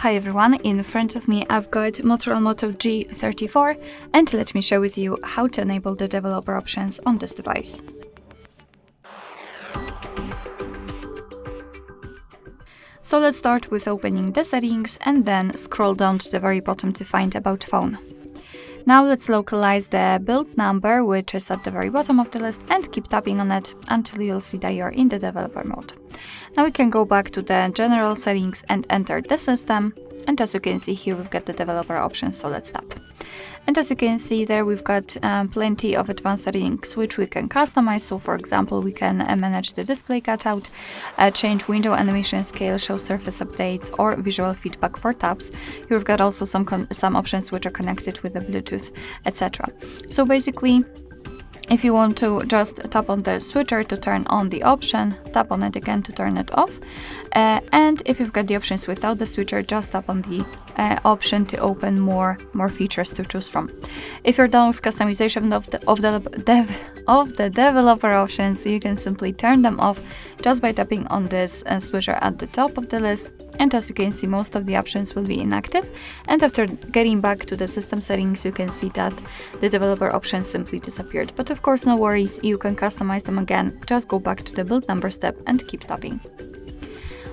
Hi everyone, in front of me I've got MOTOROLA Moto G34 and let me share with you how to enable the developer options on this device. So let's start with opening the settings and then scroll down to the very bottom to find About Phone. Now let's localize the build number, which is at the very bottom of the list, and keep tapping on it until you'll see that you're in the developer mode. Now we can go back to the general settings and enter the system, and as you can see here we've got the developer options, so let's tap. And as you can see there, we've got plenty of advanced settings which we can customize. So for example, we can manage the display cutout, change window animation scale, show surface updates, or visual feedback for taps. Here we've got also some options which are connected with the Bluetooth, etc. So basically, if you want to just tap on the switcher to turn on the option, tap on it again to turn it off. And if you've got the options without the switcher, just tap on the option to open more features to choose from. If you're done with customization of the developer options, you can simply turn them off just by tapping on this switcher at the top of the list. And as you can see, most of the options will be inactive, and after getting back to the system settings, you can see that the developer options simply disappeared. But of course, no worries, you can customize them again. Just go back to the build number step and keep tapping.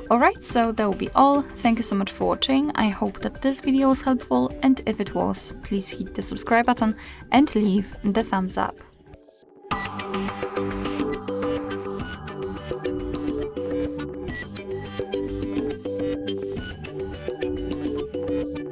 Alright, so that will be all. Thank you so much for watching. I hope that this video was helpful, and if it was, please hit the subscribe button and leave the thumbs up.